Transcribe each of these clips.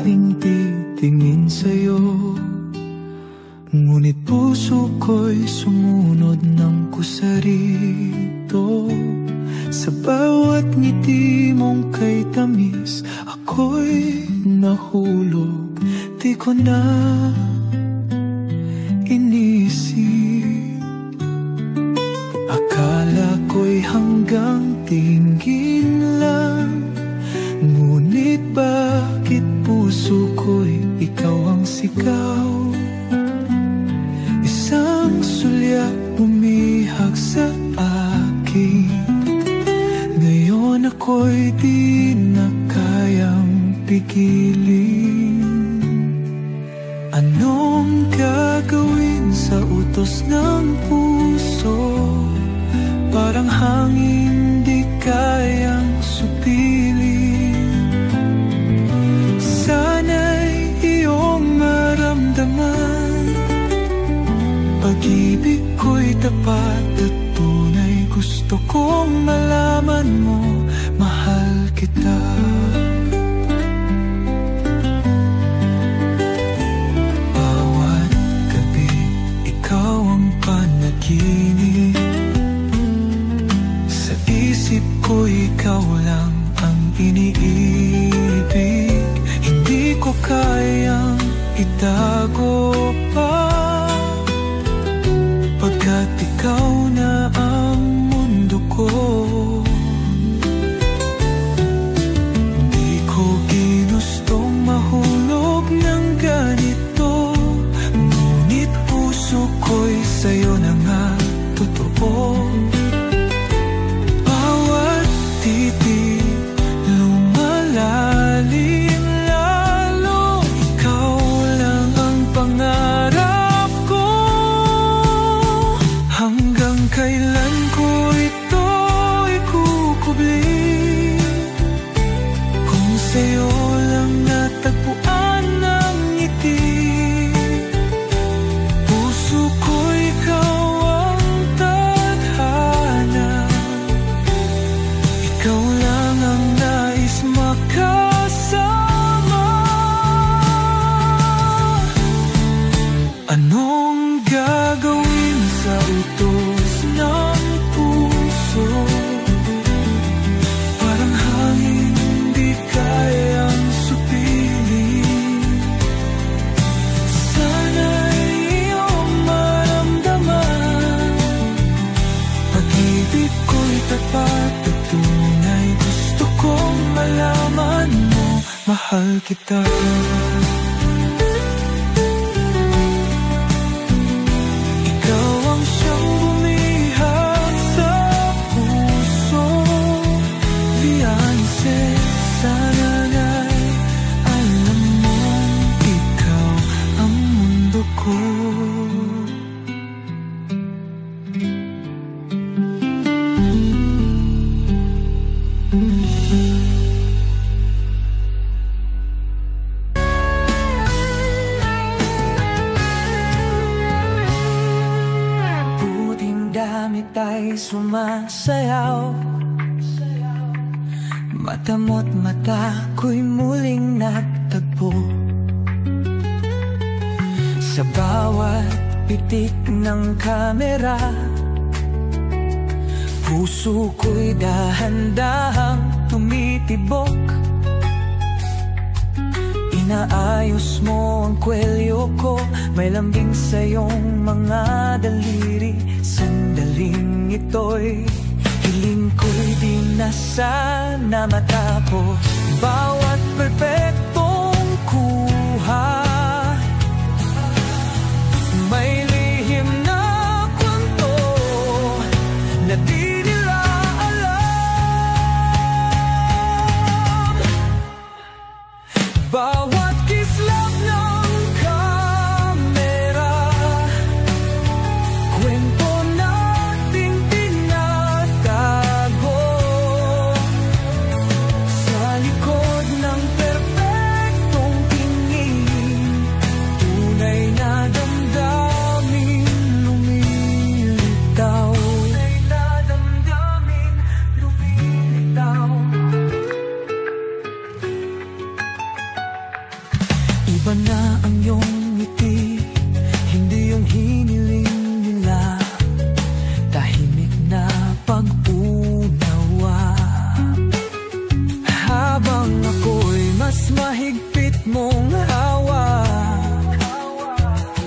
aking titingin sa'yo. Ngunit puso ko'y sumunod ng kusarito. Sa bawat ngiti mong kay tamis, ako'y nahulog. Di ko na inisip. Akala ko'y hanggang tingin lang, ngunit bakit puso ko'y ikaw ang sigaw? Isang sulyap bumihag sa akin. Ngayon ako'y di na kayang pigilin. Anong gagawin sa utos ng puso? Parang hangin di kayang supilin. Sana'y iyong maramdaman, pag-ibig ko'y tapat at tunay. Gusto kong malaman mo, mahal kita. Bawat gabi, ikaw ang panaginip. Sa isip ko, ikaw lang ang iniibig. Hindi ko kayang itago pa, pagkat ikaw na ang mundo ko. Di ko ginustong mahulog ng ganito, ngunit puso ko'y sa'yo na nga totoo. Bawat titig lumalalim lalo, ikaw lang ang pangarap ko. Hanggang kailan ko ito ikukubli, kung sa'yo lang natagpuan ng ngiti. Puso ko ikaw ang tadhana, ikaw lang ang nais makasama. Anong gagawin sa utos ng puso? Parang hangin di kayang supilin. Sana'y iyong maramdaman, pag-ibig ko'y tapat at tunay. Gusto kong malaman mo, mahal kita. Ikaw ang siyang bumihag sa puso. Fiancé, sana nga'y alam mong ikaw ang mundo ko. Puting damit ay sumasayaw, mata mo't mata ko'y muling nagtagpo. Sa bawat pitik ng kamera, puso ko'y dahan-dahang tumitibok. Inaayos mo ang kwelyo ko, may lambing sa iyong mga daliri. Sandaling ito'y hiling ko'y di na sana matapos. Bawat perpektong kuha, may lihim na kwento na di nila alam. Bawat kislap ng kamera, kwento nating tinatago. Sa likod ng perpekto Iba na ang iyong ngiti, hindi yung hiniling nila. Tahimik na pag-unawa. Habang ako'y mas mahigpit mong hawak,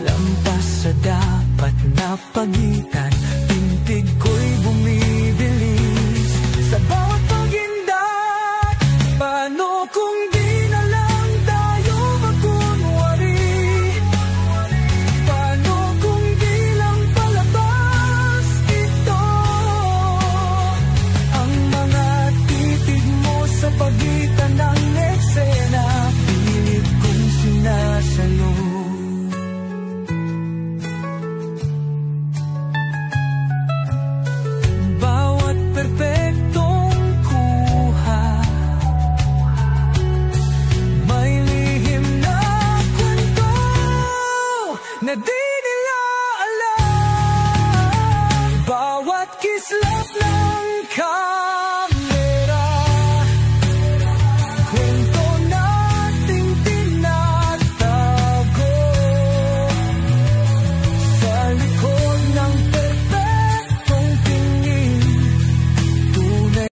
lampas sa dapat na pagitan, tintig ko'y bumibili.